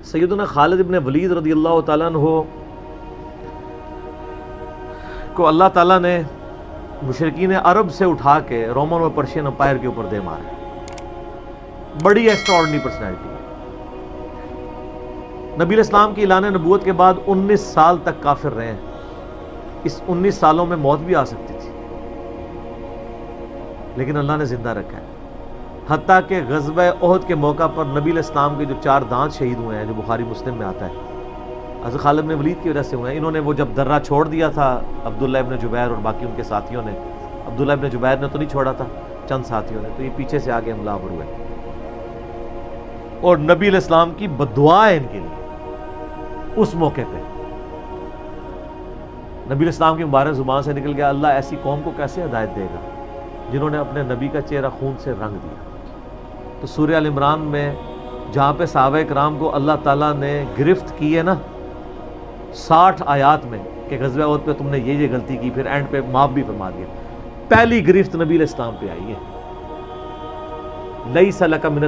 سیدنا خالد ابن ولید رضی اللہ تعالیٰ عنہ کو اللہ تعالیٰ نے مشرکین عرب سے اٹھا کے رومن اور پرشین امپائر کے اوپر دے مارا. بڑی ایکسٹراڈنری پرسنالٹی. نبی علیہ السلام کی اعلان نبوت کے بعد 19 سال تک کافر رہے ہیں. اس 19 سالوں میں موت بھی آ سکتی تھی لیکن اللہ نے زندہ رکھا ہے. حتیٰ کہ غزوہ احد کے موقع پر نبی علیہ السلام کے جو 4 دانت شہید ہوئے ہیں جو بخاری مسلم میں آتا ہے حضرت خالد بن ولید کی وجہ سے ہوئے ہیں. انہوں نے وہ جب درہ چھوڑ دیا تھا عبداللہ ابن جبیر اور باقی ان کے ساتھیوں نے, عبداللہ ابن جبیر نے تو نہیں چھوڑا تھا, چند ساتھیوں نے, تو یہ پیچھے سے آگے حملہ آور ہوئے اور نبی علیہ السلام کی بددعا ہے ان کے لیے. اس موقع پہ نبی علیہ السلام کی مبارک زبان سے نکل گیا, اللہ ایسی قوم کو کیسے ہدایت دے گا جنہوں نے اپنے نبی کا چہرہ خون سے رنگ دیا. تو سورہ ال عمران میں جہاں پہ صحابہ کرام کو اللہ تعالیٰ نے گرفت کی ہے نا 60 آیات میں کہ غزوہ احد پہ تم نے یہ غلطی کی, پھر اینڈ پہ معاف بھی فرما دیا. پہلی گرفت نبی علیہ السلام پہ آئی ہے, لیس لک من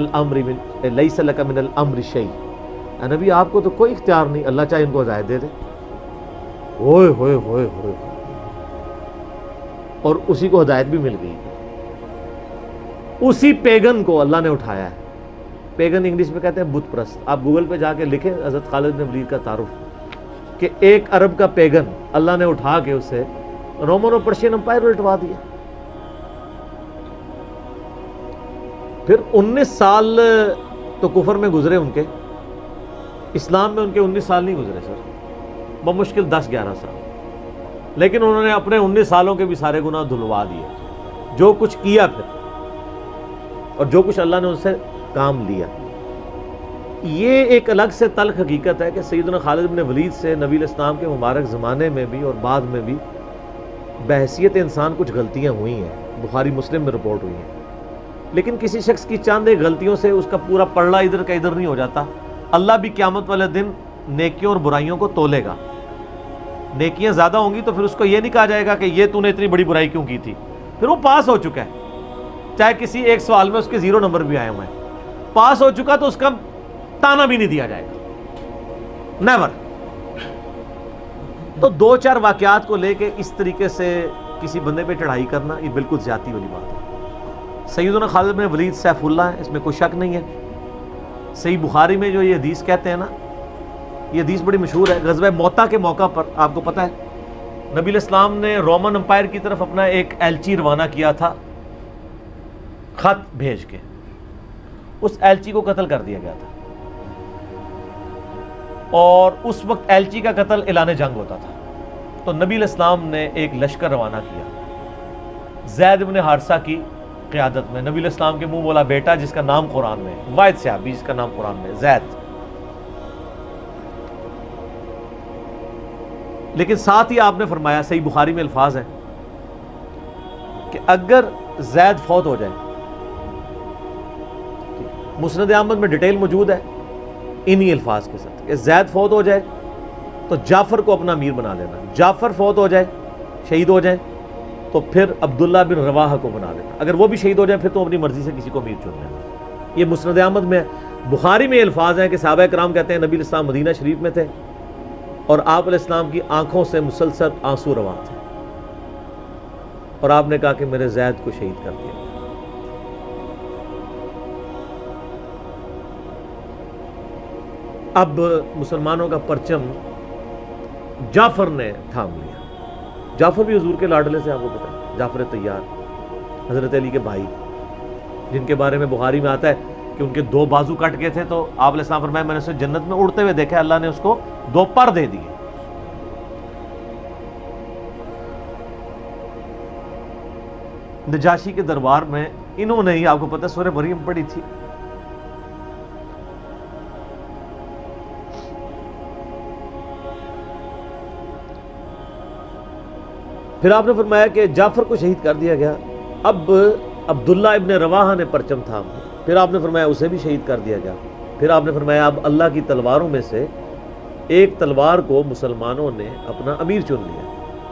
الامر شیء. نبی آپ کو تو کوئی اختیار نہیں, اللہ چاہے ان کو ہدایت دے دے. ہوئے ہوئے ہوئے ہوئے, اور اسی کو ہدایت بھی مل گئی. اسی پیگن کو اللہ نے اٹھایا ہے. پیگن انگلش میں کہتے ہیں بت پرست. آپ گوگل پہ جا کے لکھیں حضرت خالد بن ولید کا تعارف کہ ایک عرب کا پیگن اللہ نے اٹھا کے اسے رومن اور پرشین امپائر الٹوا دیا. پھر 19 سال تو کفر میں گزرے ان کے, اسلام میں ان کے 19 سال نہیں گزرے سر, بمشکل 10-11 سال. لیکن انہوں نے اپنے 19 سالوں کے بھی سارے گناہ دھلوا دیے. جو کچھ کیا پھر اور جو کچھ اللہ نے ان سے کام لیا. یہ ایک الگ سے تلخ حقیقت ہے کہ سیدنا خالد بن ولید سے نبی علیہ السلام کے مبارک زمانے میں بھی اور بعد میں بھی بحیثیت انسان کچھ غلطیاں ہوئی ہیں, بخاری مسلم میں رپورٹ ہوئی ہیں. لیکن کسی شخص کی چند ایک غلطیوں سے اس کا پورا پلڑا ادھر کا ادھر نہیں ہو جاتا. اللہ بھی قیامت والے دن نیکیوں اور برائیوں کو تولے گا. نیکیاں زیادہ ہوں گی تو پھر اس کو یہ نہیں کہا جائے گا کہ یہ تو نے اتنی بڑی برائی کیوں کی تھی, پھر وہ پاس ہو چکا ہے. چاہے کسی ایک سوال میں اس کے 0 نمبر بھی آئے ہوئے ہیں, پاس ہو چکا تو اس کا تانا بھی نہیں دیا جائے گا, نیور. تو 2-4 واقعات کو لے کے اس طریقے سے کسی بندے پہ چڑھائی کرنا یہ بالکل زیادتی والی بات ہے. سیدنا خالد بن ولید سیف اللہ ہے, اس میں کوئی شک نہیں ہے. صحیح بخاری میں جو یہ حدیث کہتے ہیں نا, یہ حدیث بڑی مشہور ہے. غزوہ موتا کے موقع پر آپ کو پتہ ہے نبی علیہ السلام نے رومن امپائر کی طرف اپنا ایک ایلچی روانہ کیا تھا, خط بھیج کے. اس ایلچی کو قتل کر دیا گیا تھا اور اس وقت ایلچی کا قتل اعلان جنگ ہوتا تھا. تو نبی علیہ السلام نے ایک لشکر روانہ کیا زید بن حارثہ کی قیادت میں. نبی علیہ السلام کے منہ بولا بیٹا جس کا نام قرآن میں ہے, واحد صحابی جس کا نام قرآن میں ہے, زید. لیکن ساتھ ہی آپ نے فرمایا, صحیح بخاری میں الفاظ ہیں کہ اگر زید فوت ہو جائے, مسند احمد میں ڈیٹیل موجود ہے انہی الفاظ کے ساتھ, کہ زید فوت ہو جائے تو جعفر کو اپنا امیر بنا لینا. جعفر فوت ہو جائے, شہید ہو جائے, تو پھر عبداللہ بن رواحہ کو بنا لینا. اگر وہ بھی شہید ہو جائے پھر تو اپنی مرضی سے کسی کو امیر چن لینا. یہ مسند احمد میں. بخاری میں الفاظ ہیں کہ صحابہ کرام کہتے ہیں نبی علیہ السلام مدینہ شریف میں تھے اور آپ علیہ السلام کی آنکھوں سے مسلسل آنسو رواں تھے, اور آپ نے کہا کہ میرے زید کو شہید کر دیا. اب مسلمانوں کا پرچم جعفر نے تھام لیا. جعفر بھی حضور کے لاڈلے سے, آپ کو پتا ہے, جعفر طیار, حضرت علی کے بھائی, جن کے بارے میں بخاری میں آتا ہے کہ ان کے 2 بازو کٹ گئے تھے تو آپ علیہ السلام فرمایا میں نے اسے جنت میں اڑتے ہوئے دیکھا, اللہ نے اس کو 2 پر دے دیے. نجاشی کے دربار میں انہوں نے ہی, آپ کو پتا ہے, سورہ مریم پڑھی تھی. پھر آپ نے فرمایا کہ جعفر کو شہید کر دیا گیا. اب عبداللہ ابن رواحہ نے پرچم تھام لیا. پھر آپ نے فرمایا اسے بھی شہید کر دیا گیا. پھر آپ نے فرمایا اب اللہ کی تلواروں میں سے ایک تلوار کو مسلمانوں نے اپنا امیر چن لیا,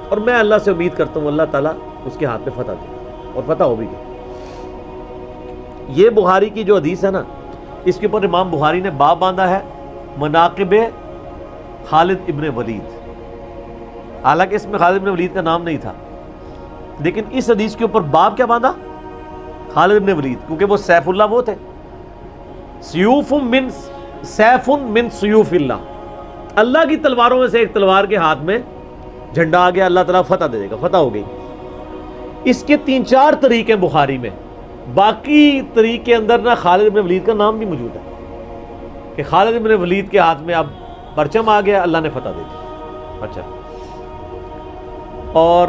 اور میں اللہ سے امید کرتا ہوں اللہ تعالیٰ اس کے ہاتھ میں فتح دے, اور فتح ہو بھی گئی. یہ بخاری کی جو حدیث ہے نا, اس کے اوپر امام بخاری نے باب باندھا ہے مناقب خالد ابن ولید، حالانکہ اس میں خالد ابن ولید کا نام نہیں تھا، لیکن اس حدیث کے اوپر باب کیا باندھا؟ خالد ابن ولید، کیونکہ وہ سیف اللہ وہ تھے، سیف من سیوف اللہ، اللہ کی تلواروں میں سے ایک تلوار کے ہاتھ میں جھنڈا آ گیا، اللہ تعالیٰ فتح دے دے گا، فتح ہو گئی۔ اس کے 3-4 طریقے ہیں بخاری میں، باقی طریق کے اندر نہ خالد ابن ولید کا نام بھی موجود ہے کہ خالد ابن ولید کے ہاتھ میں اب پرچم آ گیا، اللہ نے فتح دے دی۔ اچھا، اور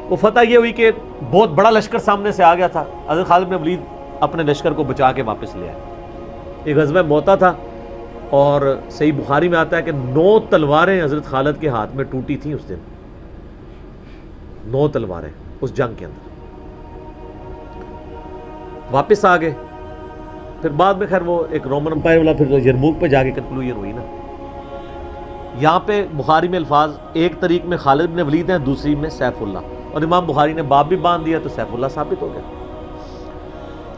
وہ فتح یہ ہوئی کہ بہت بڑا لشکر سامنے سے آ گیا تھا، حضرت خالد بن ولید اپنے لشکر کو بچا کے واپس لے آئے۔ ایک غزوہ موتا تھا، اور صحیح بخاری میں آتا ہے کہ 9 تلواریں حضرت خالد کے ہاتھ میں ٹوٹی تھیں اس دن، 9 تلواریں اس جنگ کے اندر۔ واپس آ گئے، پھر بعد میں خیر وہ ایک رومن امپائر والا پھر یرموک پہ جا کے کنکلوژن ہوئی نا۔ یہاں پہ بخاری میں الفاظ ایک طریق میں خالد بن ولید ہیں، دوسری میں سیف اللہ، اور امام بخاری نے باب بھی باندھ دیا تو سیف اللہ ثابت ہو گیا۔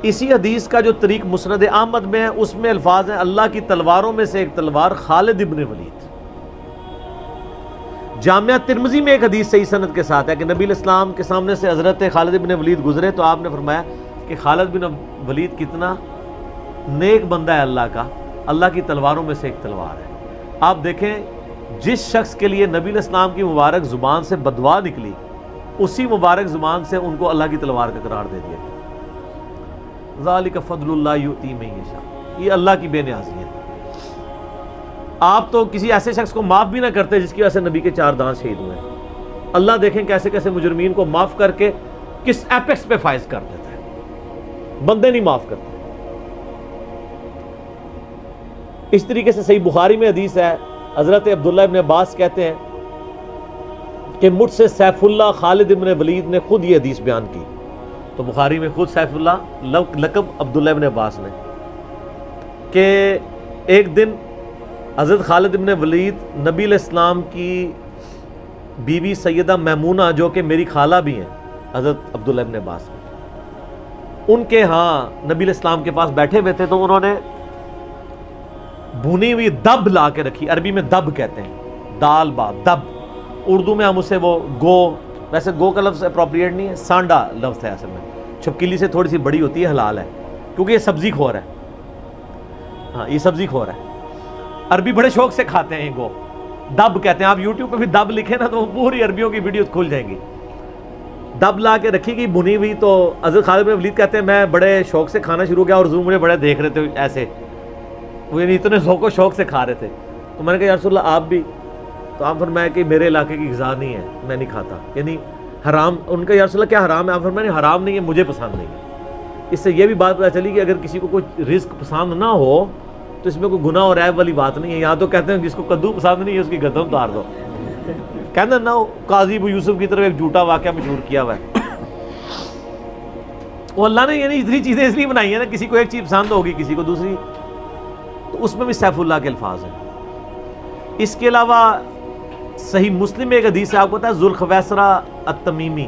اسی حدیث کا جو طریق مسند احمد میں ہے اس میں الفاظ ہیں اللہ کی تلواروں میں سے ایک تلوار خالد ابن ولید۔ جامعہ ترمذی میں ایک حدیث صحیح سند کے ساتھ ہے کہ نبی علیہ السلام کے سامنے سے حضرت خالد ابن ولید گزرے تو آپ نے فرمایا کہ خالد بن ولید کتنا نیک بندہ ہے اللہ کا، اللہ کی تلواروں میں سے ایک تلوار ہے۔ آپ دیکھیں جس شخص کے لیے نبی علیہ السلام کی مبارک زبان سے بددعا نکلی، اسی مبارک زبان سے ان کو اللہ کی تلوار کا قرار دے دیا۔ ذالک فضل اللہ یؤتی من یشاء، یہ اللہ کی بے نیازی ہے۔ آپ تو کسی ایسے شخص کو معاف بھی نہ کرتے جس کی وجہ سے نبی کے 4 دانت شہید ہوئے ہیں، اللہ دیکھیں کیسے کیسے مجرمین کو معاف کر کے کس ایپیکس پہ فائز کر دیتا ہے، بندے نہیں معاف کرتے۔ اس طریقے سے صحیح بخاری میں حدیث ہے، حضرت عبداللہ ابن عباس کہتے ہیں کہ مجھ سے سیف اللہ خالد ابن ولید نے خود یہ حدیث بیان کی، تو بخاری میں خود سیف اللہ لقب عبداللہ ابن عباس نے، کہ ایک دن حضرت خالد ابن ولید نبی علیہ السلام کی بیوی سیدہ میمونہ جو کہ میری خالہ بھی ہیں حضرت عبداللہ ابن عباس، ان کے ہاں نبی علیہ السلام کے پاس بیٹھے ہوئے تھے، تو انہوں نے بھونی ہوئی دب لا کے رکھی، عربی میں دب کہتے ہیں، دال با دب، اردو میں ہم اسے وہ گو، ویسے گو کا لفظ اپروپریٹ نہیں ہے، سانڈا لفظ ہے اصل میں، چھپکلی سے تھوڑی سی بڑی ہوتی ہے، حلال ہے کیونکہ یہ سبزی خور ہے، ہاں یہ سبزی خور ہے، عربی بڑے شوق سے کھاتے ہیں یہ گو، دب کہتے ہیں۔ آپ یوٹیوب پہ بھی دب لکھیں نا تو پوری عربیوں کی ویڈیوز کھل جائیں گی۔ دب لا کے رکھی گئی بھنی ہوئی، تو حضرت خالد بن ولید کہتے ہیں میں بڑے شوق سے کھانا شروع کیا اور حضور مجھے بڑے دیکھ رہے تھے ایسے، وہ یعنی اتنے ذوق و شوق سے کھا رہے تھے، تو میں نے کہا یا رسول اللہ آپ بھی؟ تو آپ فرمایا کہ میرے علاقے کی غذا نہیں ہے، میں نہیں کھاتا، یعنی حرام۔ ان کا یا رسول اللہ کیا حرام ہے؟ آپ فرمایا حرام نہیں ہے، مجھے پسند نہیں ہے۔ اس سے یہ بھی بات پتہ چلی کہ اگر کسی کو کوئی رزق پسند نہ ہو تو اس میں کوئی گناہ اور عیب والی بات نہیں ہے۔ یہاں تو کہتے ہیں جس کو کدو پسند نہیں ہے اس کی گردن اتار دو، کہتے ہیں نا قاضی ابو یوسف کی طرف ایک جھوٹا واقعہ مشہور کیا ہوا ہے۔ وہ اللہ نے یعنی اتنی چیزیں اس لیے بنائی ہیں نا، کسی کو ایک چیز پسند ہوگی کسی کو دوسری، تو اس میں بھی سیف اللہ کے الفاظ ہیں۔ اس کے علاوہ صحیح مسلم میں ایک حدیث ہے، آپ کو پتا ہے ذوالخویسرہ التمیمی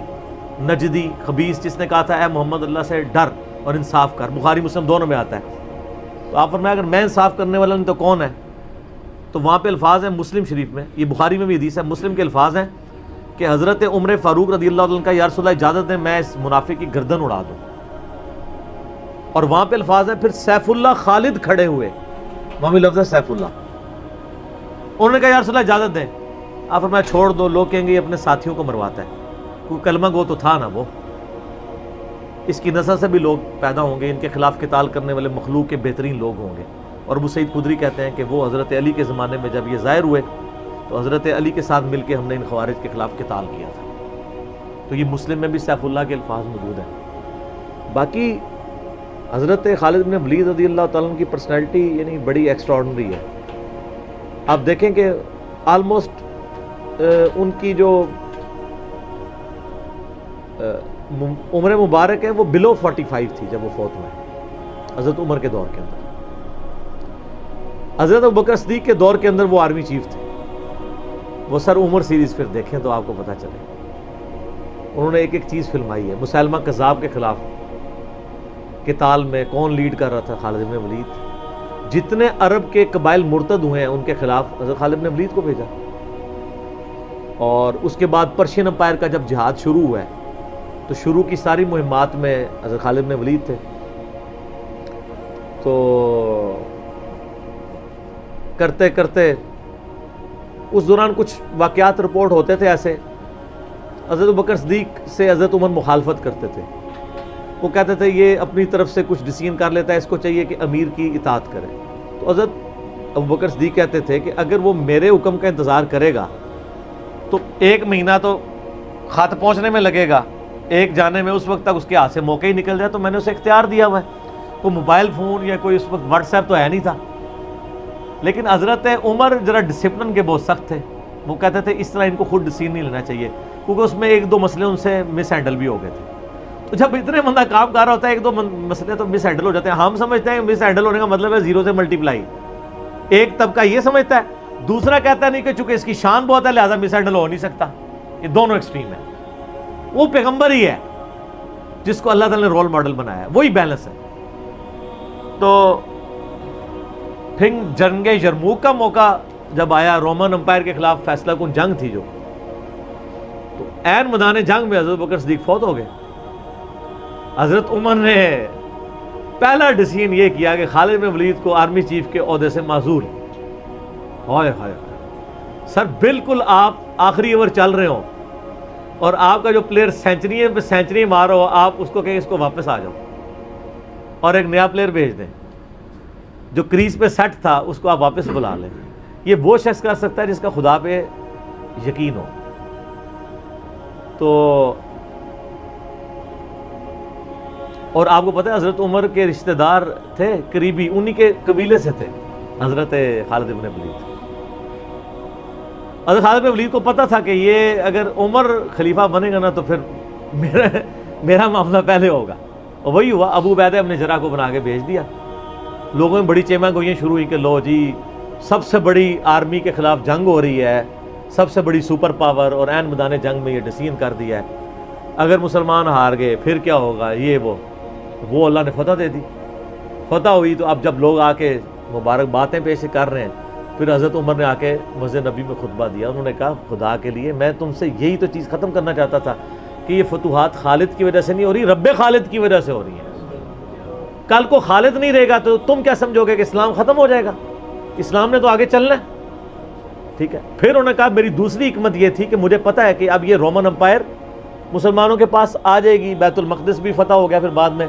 نجدی خبیث جس نے کہا تھا اے محمد اللہ سے ڈر اور انصاف کر، بخاری مسلم دونوں میں آتا ہے، تو آپ فرمایا اگر میں انصاف کرنے والا نہیں تو کون ہے؟ تو وہاں پہ الفاظ ہیں مسلم شریف میں، یہ بخاری میں بھی حدیث ہے، مسلم کے الفاظ ہیں کہ حضرت عمر فاروق رضی اللہ عنہ کا یا رسول اللہ اجازت دیں میں اس منافق کی گردن اڑا دوں، اور وہاں پہ الفاظ ہیں پھر سیف اللہ خالد کھڑے ہوئے، وہاں بھی لفظ ہے سیف اللہ، انہوں نے کہا یا رسول اللہ اجازت دیں، آپ فرمایا چھوڑ دو، لوگ کہیں گے یہ اپنے ساتھیوں کو مرواتا ہے، کوئی کلمہ گو تو تھا نا وہ، اس کی نسل سے بھی لوگ پیدا ہوں گے، ان کے خلاف قتال کرنے والے مخلوق کے بہترین لوگ ہوں گے۔ اور ابو سعید خدری کہتے ہیں کہ وہ حضرت علی کے زمانے میں جب یہ ظاہر ہوئے تو حضرت علی کے ساتھ مل کے ہم نے ان خوارج کے خلاف قتال کیا تھا، تو یہ مسلم میں بھی سیف اللہ کے الفاظ موجود ہیں۔ باقی حضرت خالد بن ولید رضی اللہ تعالیٰ عنہ کی پرسنالٹی یعنی بڑی ایکسٹراڈنری ہے۔ آپ دیکھیں کہ آلموسٹ ان کی جو عمر مبارک ہے وہ بلو 45 تھی جب وہ فوت ہوئے، حضرت عمر کے دور کے اندر۔ حضرت ابوبکر صدیق کے دور کے اندر وہ آرمی چیف تھے۔ وہ سر عمر سیریز پھر دیکھیں تو آپ کو پتہ چلے، انہوں نے ایک ایک چیز فلمائی ہے۔ مسیلمہ کذاب کے خلاف قتال میں کون لیڈ کر رہا تھا؟ خالد بن ولید۔ جتنے عرب کے قبائل مرتد ہوئے ہیں ان کے خلاف حضرت خالد بن ولید کو بھیجا، اور اس کے بعد پرشین امپائر کا جب جہاد شروع ہوا ہے تو شروع کی ساری مہمات میں حضرت خالد بن ولید تھے. تو کرتے کرتے اس دوران کچھ واقعات رپورٹ ہوتے تھے ایسے. حضرت ابوبکر صدیق سے حضرت عمر مخالفت کرتے تھے. وہ کہتے تھے یہ اپنی طرف سے کچھ ڈیسیژن کر لیتا ہے، اس کو چاہیے کہ امیر کی اطاعت کرے. تو حضرت ابوبکر صدیق کہتے تھے کہ اگر وہ میرے حکم کا انتظار کرے گا تو 1 مہینہ تو خط پہنچنے میں لگے گا، ایک جانے میں، اس وقت تک اس کے ہاتھ سے موقع ہی نکل جائے. تو میں نے اسے اختیار دیا ہوا ہے. کوئی موبائل فون یا کوئی اس وقت واٹس ایپ تو ہے نہیں تھا. لیکن حضرت عمر ذرا ڈسپلن کے بہت سخت تھے. وہ کہتے تھے اس طرح ان کو خود ڈیسیژن نہیں لینا چاہیے، کیونکہ اس میں 1-2 مسئلے ان سے مس ہینڈل بھی ہو گئے تھے. تو جب اتنے بندہ کام کر رہا ہوتا ہے 1-2 مسئلے تو مس ہینڈل ہو جاتے ہیں. ہم سمجھتے ہیں مس ہینڈل ہونے کا مطلب ہے 0 سے ملٹیپلائی. ایک طبقہ یہ سمجھتا ہے، دوسرا کہتا ہے نہیں کہ چونکہ اس کی شان بہت ہے لہذا مس ہینڈل ہو نہیں سکتا. یہ دونوں ایکسٹریم ہیں. وہ پیغمبر ہی ہے جس کو اللہ تعالیٰ نے رول ماڈل بنایا ہے، وہی بیلنس ہے. تو پھر جنگ یرموک کا موقع جب آیا، رومن امپائر کے خلاف فیصلہ کن جنگ تھی جو، تو عین میدان جنگ میں حضرت بکر صدیق فوت ہو گئے. حضرت عمر نے پہلا ڈیسیژن یہ کیا کہ خالد بن ولید کو آرمی چیف کے عہدے سے معزول. ہائے ہائے سر، بالکل آپ آخری اوور چل رہے ہوں اور آپ کا جو پلیئر سینچری پہ سینچری مار رہا ہو، آپ اس کو کہیں اس کو واپس آ جاؤ اور ایک نیا پلیئر بھیج دیں. جو کریز پہ سیٹ تھا اس کو آپ واپس بلا لیں. یہ وہ شخص کر سکتا ہے جس کا خدا پہ یقین ہو. تو اور آپ کو پتہ ہے حضرت عمر کے رشتہ دار تھے قریبی، انہی کے قبیلے سے تھے حضرت خالد بن ولید. حضرت خالد بن ولید کو پتہ تھا کہ یہ اگر عمر خلیفہ بنے گا نا تو پھر میرا معاملہ پہلے ہوگا. اور وہی ہوا. ابو عبیدہ ابن جراح کو بنا کے بھیج دیا. لوگوں میں بڑی چیمہ گوئیاں شروع ہوئی کہ لو جی سب سے بڑی آرمی کے خلاف جنگ ہو رہی ہے، سب سے بڑی سپر پاور، اور عین میدان جنگ میں یہ ڈیسیژن کر دیا ہے، اگر مسلمان ہار گئے پھر کیا ہوگا، یہ وہ اللہ نے فتح دے دی. فتح ہوئی تو اب جب لوگ آ کے مبارک باتیں پیش کر رہے ہیں، پھر حضرت عمر نے آ کے مسجد نبی میں خطبہ دیا. انہوں نے کہا خدا کے لیے میں تم سے یہی تو چیز ختم کرنا چاہتا تھا کہ یہ فتوحات خالد کی وجہ سے نہیں ہو رہی، رب خالد کی وجہ سے ہو رہی ہیں. کل کو خالد نہیں رہے گا تو تم کیا سمجھو گے کہ اسلام ختم ہو جائے گا؟ اسلام نے تو آگے چلنا ہے. ٹھیک ہے. پھر انہوں نے کہا میری دوسری حکمت یہ تھی کہ مجھے پتہ ہے کہ اب یہ رومن امپائر مسلمانوں کے پاس آ جائے گی، بیت المقدس بھی فتح ہو گیا پھر بعد میں.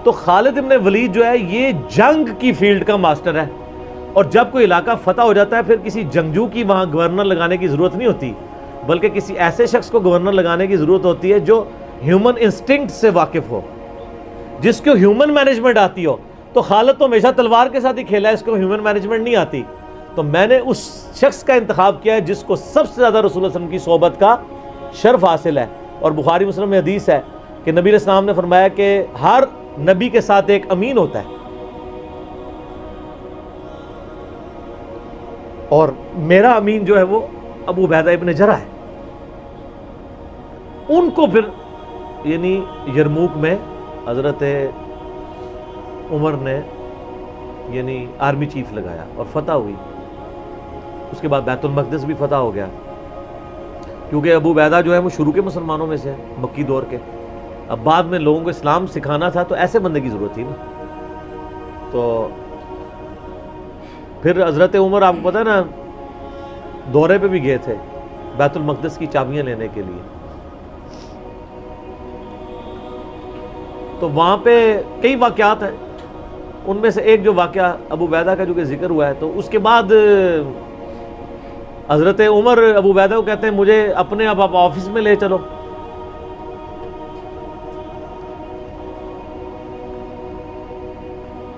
تو خالد ابن ولید جو ہے یہ جنگ کی فیلڈ کا ماسٹر ہے، اور جب کوئی علاقہ فتح ہو جاتا ہے پھر کسی جنگجو کی وہاں گورنر لگانے کی ضرورت نہیں ہوتی، بلکہ کسی ایسے شخص کو گورنر لگانے کی ضرورت ہوتی ہے جو ہیومن انسٹنکٹ سے واقف ہو، جس کو ہیومن مینجمنٹ آتی ہو. تو خالد تو ہمیشہ تلوار کے ساتھ ہی کھیلا ہے، اس کو ہیومن مینجمنٹ نہیں آتی. تو میں نے اس شخص کا انتخاب کیا ہے جس کو سب سے زیادہ رسول اللہ صلی اللہ علیہ وسلم کی صحبت کا شرف حاصل ہے. اور بخاری مسلم میں حدیث ہے کہ نبی علیہ السلام نے فرمایا کہ ہر نبی کے ساتھ ایک امین ہوتا ہے، اور میرا امین جو ہے وہ ابو عبیدہ ابن جراح ہے. ان کو پھر یعنی یرموک میں حضرت عمر نے یعنی آرمی چیف لگایا اور فتح ہوئی. اس کے بعد بیت المقدس بھی فتح ہو گیا، کیونکہ ابو عبیدہ جو ہے وہ شروع کے مسلمانوں میں سے ہے، مکی دور کے. اب بعد میں لوگوں کو اسلام سکھانا تھا تو ایسے بندے کی ضرورت تھی نا. تو پھر حضرت عمر آپ کو پتہ ہے نا دورے پہ بھی گئے تھے بیت المقدس کی چابیاں لینے کے لیے. تو وہاں پہ کئی واقعات ہیں، ان میں سے ایک جو واقعہ ابو عبیدہ کا جو کہ ذکر ہوا ہے، تو اس کے بعد حضرت عمر ابو عبیدہ کو کہتے ہیں مجھے اپنے اب آپ آفس میں لے چلو.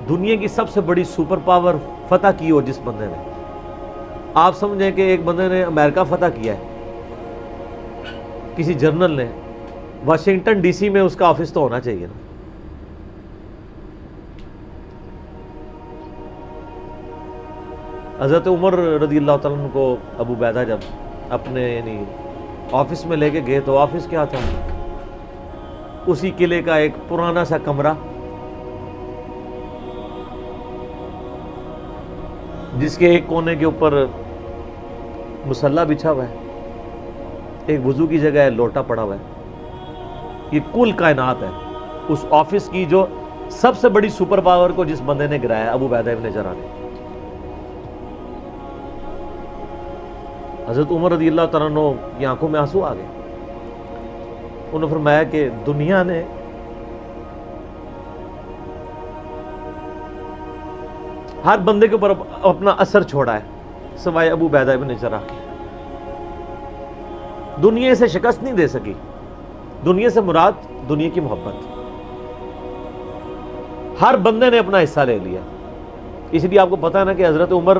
دنیا کی سب سے بڑی سپر پاور فتح کی ہو جس بندے نے، آپ سمجھیں کہ ایک بندے نے امریکہ فتح کیا ہے، کسی جنرل نے، واشنگٹن ڈی سی میں اس کا آفس تو ہونا چاہیے نا. حضرت عمر رضی اللہ تعالیٰ عنہ کو ابو عبیدہ جب اپنے یعنی آفس میں لے کے گئے تو آفس کیا تھا؟ اسی قلعے کا ایک پرانا سا کمرہ، جس کے ایک کونے کے اوپر مصلی بچھا ہوا ہے، ایک وضو کی جگہ ہے، لوٹا پڑا ہوا ہے. یہ کل کائنات ہے. اس آفس کی جو سب سے بڑی سپر پاور کو جس بندے نے گرایا، ابو عبیدہ ابن جراح نے. حضرت عمر رضی اللہ تعالیٰ عنہ کی آنکھوں میں آنسو آ گئے. انہوں نے فرمایا کہ دنیا نے ہر بندے کے اوپر اپنا اثر چھوڑا ہے سوائے ابو عبیدہ ابن جراح کے. دنیا سے شکست نہیں دے سکی. دنیا سے مراد دنیا کی محبت. ہر بندے نے اپنا حصہ لے لیا. اس لیے آپ کو پتا ہے نا کہ حضرت عمر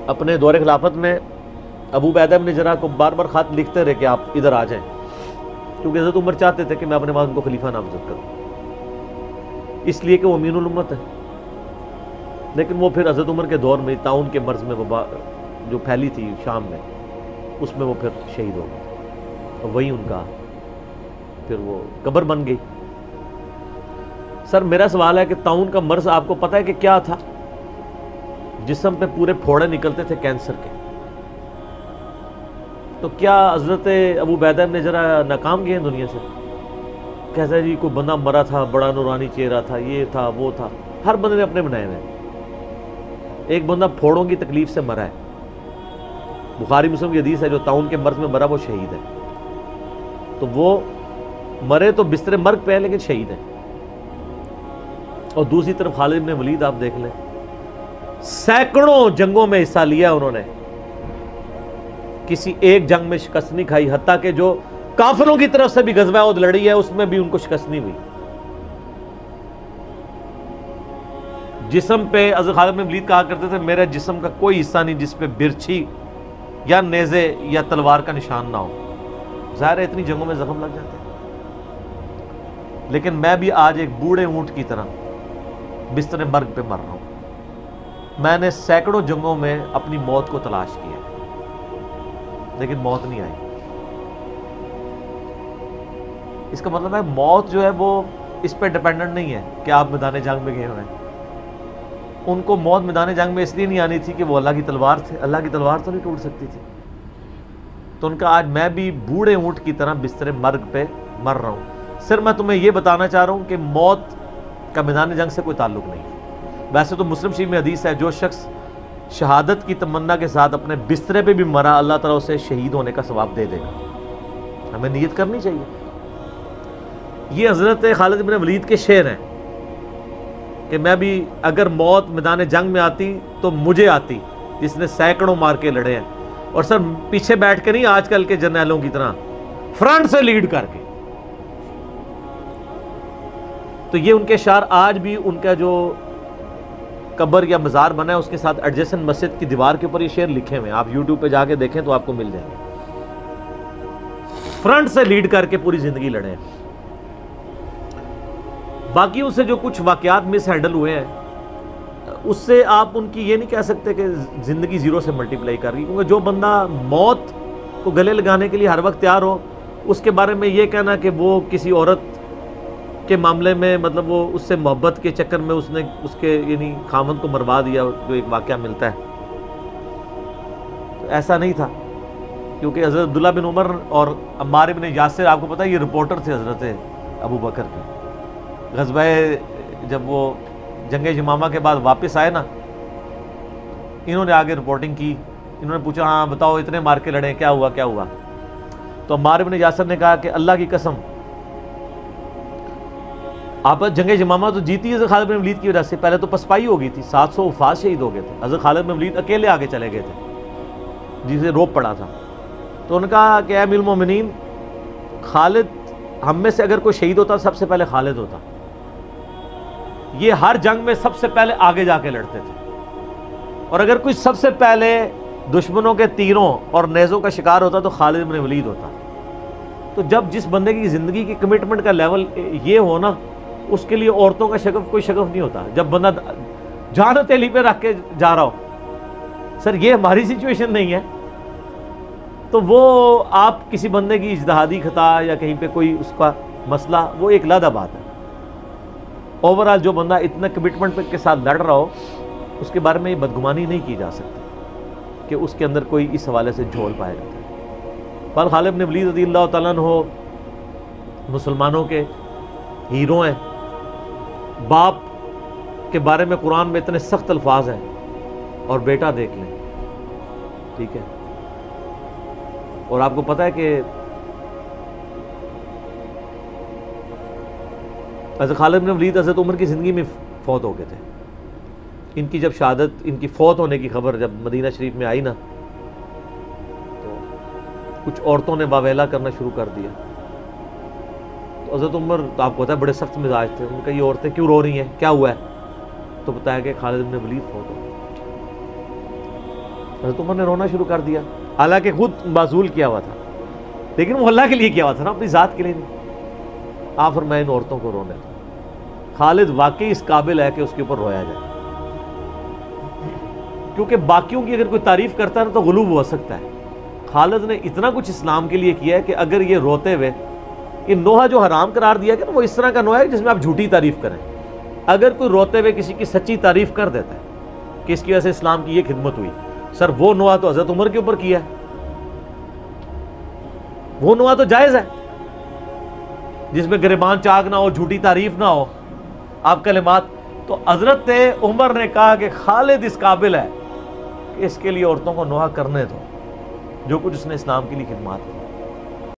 اپنے دور خلافت میں ابو عبیدہ ابن جراح کو بار بار خط لکھتے رہے کہ آپ ادھر آ جائیں، کیونکہ حضرت عمر چاہتے تھے کہ میں اپنے بعد ان کو خلیفہ نامزد کروں، اس لیے کہ وہ امین الامت ہے. لیکن وہ پھر حضرت عمر کے دور میں طاعون کے مرض میں وبا جو پھیلی تھی شام میں، اس میں وہ پھر شہید ہو گئے، اور وہی ان کا پھر وہ قبر بن گئی. سر میرا سوال ہے کہ طاعون کا مرض آپ کو پتہ ہے کہ کیا تھا؟ جسم پہ پورے پھوڑے نکلتے تھے کینسر کے. تو کیا حضرت ابو عبیدہ ابن جراح ناکام گئے ہیں دنیا سے؟ کہتا ہے جی کوئی بندہ مرا تھا، بڑا نورانی چہرہ تھا، یہ تھا وہ تھا. ہر بندے نے اپنے بنائے ہوئے. ایک بندہ پھوڑوں کی تکلیف سے مرا ہے، بخاری مسلم کی حدیث ہے، جو طاعون کے مرض میں مرا وہ شہید ہے. تو وہ مرے تو بستر مرگ پہ ہے لیکن شہید ہے. اور دوسری طرف خالد بن ولید آپ دیکھ لیں، سینکڑوں جنگوں میں حصہ لیا انہوں نے، کسی ایک جنگ میں شکست نہیں کھائی، حتیٰ کہ جو کافروں کی طرف سے بھی غزوہ احد لڑی ہے اس میں بھی ان کو شکست نہیں ہوئی. جسم پہ حضرت خالد بن ولید کہا کرتے تھے میرے جسم کا کوئی حصہ نہیں جس پہ برچھی یا نیزے یا تلوار کا نشان نہ ہو. ظاہر ہے اتنی جنگوں میں زخم لگ جاتے ہیں، لیکن میں بھی آج ایک بوڑھے اونٹ کی طرح بستر مرگ پہ مر رہا ہوں. میں نے سینکڑوں جنگوں میں اپنی موت کو تلاش کیا لیکن موت نہیں آئی. اس کا مطلب ہے موت جو ہے وہ اس پہ ڈیپینڈنٹ نہیں ہے کہ آپ میدان جنگ میں گئے ہوئے ہیں. ان کو موت میدان جنگ میں اس لیے نہیں آنی تھی کہ وہ اللہ کی تلوار تھے. اللہ کی تلوار تو نہیں ٹوٹ سکتی تھی. تو ان کا آج میں بھی بوڑھے اونٹ کی طرح بستر مرگ پہ مر رہا ہوں. صرف میں تمہیں یہ بتانا چاہ رہا ہوں کہ موت کا میدان جنگ سے کوئی تعلق نہیں. ویسے تو مسلم شریف میں حدیث ہے جو شخص شہادت کی تمنا کے ساتھ اپنے بسترے پہ بھی مرا اللہ تعالیٰ اسے شہید ہونے کا ثواب دے دے گا. ہمیں نیت کرنی چاہیے. یہ حضرت خالد بن ولید کے شعر ہیں کہ میں بھی اگر موت میدان جنگ میں آتی تو مجھے آتی جس نے سینکڑوں مار کے لڑے ہیں. اور سر پیچھے بیٹھ کے نہیں آج کل کے جرنیلوں کی طرح، فرنٹ سے لیڈ کر کے. تو یہ ان کے اشعار آج بھی ان کا جو قبر یا مزار بنا ہے اس کے ساتھ ایڈجسنٹ مسجد کی دیوار کے اوپر یہ شعر لکھے ہوئے ہیں. آپ یوٹیوب پہ جا کے دیکھیں تو آپ کو مل جائیں گے. فرنٹ سے لیڈ کر کے پوری زندگی لڑے ہیں. باقی ان سے جو کچھ واقعات مس ہینڈل ہوئے ہیں اس سے آپ ان کی یہ نہیں کہہ سکتے کہ زندگی زیرو سے ملٹیپلائی کر رہی. کیونکہ جو بندہ موت کو گلے لگانے کے لیے ہر وقت تیار ہو، اس کے بارے میں یہ کہنا کہ وہ کسی عورت کے معاملے میں مطلب وہ اس سے محبت کے چکر میں اس نے اس کے یعنی خامند کو مروا دیا، جو ایک واقعہ ملتا ہے، تو ایسا نہیں تھا. کیونکہ حضرت عبداللہ بن عمر اور عمار بن یاسر آپ کو پتہ ہے یہ رپورٹر تھے حضرت ابو بکر کے. غزوہ جب وہ جنگ یمامہ کے بعد واپس آئے نا، انہوں نے آگے رپورٹنگ کی. انہوں نے پوچھا ہاں بتاؤ اتنے مار کے لڑے کیا ہوا کیا ہوا. تو عمار بن یاسر نے کہا کہ اللہ کی قسم آپ جنگ یمامہ تو جیتی ہے خالد بن ولید کی وجہ سے. پہلے تو پسپائی ہو گئی تھی، 700 وفات شہید ہو گئے تھے. حضرت خالد بن ولید اکیلے آگے چلے گئے تھے جسے روپ پڑا تھا. تو انہوں نے کہا کہ اے امیر المومنین، خالد ہم میں سے اگر کوئی شہید ہوتا سب سے پہلے خالد ہوتا. یہ ہر جنگ میں سب سے پہلے آگے جا کے لڑتے تھے، اور اگر کوئی سب سے پہلے دشمنوں کے تیروں اور نیزوں کا شکار ہوتا تو خالد بن ولید ہوتا. تو جب جس بندے کی زندگی کی کمٹمنٹ کا لیول یہ ہو نا، اس کے لیے عورتوں کا شگف کوئی شگف نہیں ہوتا. جب بندہ جان ہتھیلی پہ رکھ کے جا رہا ہو، سر یہ ہماری سچویشن نہیں ہے. تو وہ آپ کسی بندے کی اجتہادی خطا یا کہیں پہ کوئی اس کا مسئلہ وہ ایک علیحدہ بات ہے. اوورآل جو بندہ اتنا کمٹمنٹ کے ساتھ لڑ رہا ہو اس کے بارے میں یہ بدگمانی نہیں کی جا سکتی کہ اس کے اندر کوئی اس حوالے سے جھول پایا جاتا ہے۔ پر خالد بن ولید رضی اللہ تعالیٰ عنہ مسلمانوں کے ہیرو ہیں، باپ کے بارے میں قرآن میں اتنے سخت الفاظ ہیں، اور بیٹا دیکھ لیں، ٹھیک ہے۔ اور آپ کو پتہ ہے کہ حضرت خالد بن ولید حضرت عمر کی زندگی میں فوت ہو گئے تھے۔ ان کی جب شہادت، ان کی فوت ہونے کی خبر جب مدینہ شریف میں آئی نا، تو کچھ عورتوں نے واویلا کرنا شروع کر دیا۔ تو حضرت عمر، تو آپ کو پتہ ہے بڑے سخت مزاج تھے، ان کا یہ عورتیں کیوں رو رہی ہیں، کیا ہوا ہے؟ تو بتایا کہ خالد بن ولید فوت ہو گئے۔ حضرت عمر نے رونا شروع کر دیا، حالانکہ خود معزول کیا ہوا تھا، لیکن وہ اللہ کے لیے کیا ہوا تھا نا، اپنی ذات کے لیے نہیں۔ آپ فرمائے ان عورتوں کو رونے دو، خالد واقعی اس قابل ہے کہ اس کے اوپر رویا جائے، کیونکہ باقیوں کی اگر کوئی تعریف کرتا ہے نا تو غلوب ہو سکتا ہے۔ خالد نے اتنا کچھ اسلام کے لیے کیا ہے کہ اگر یہ روتے ہوئے، یہ نوحہ جو حرام قرار دیا گیا نا، وہ اس طرح کا نوحہ ہے جس میں آپ جھوٹی تعریف کریں۔ اگر کوئی روتے ہوئے کسی کی سچی تعریف کر دیتا ہے کہ اس کی وجہ سے اسلام کی یہ خدمت ہوئی، سر وہ نوحہ تو حضرت عمر کے اوپر کیا ہے، وہ نوحہ تو جائز ہے جس میں گریبان چاک نہ ہو، جھوٹی تعریف نہ ہو، آپ کلمات۔ تو حضرت عمر نے کہا کہ خالد اس قابل ہے کہ اس کے لیے عورتوں کو نوحہ کرنے دو، جو کچھ اس نے اسلام کے لیے خدمات کی۔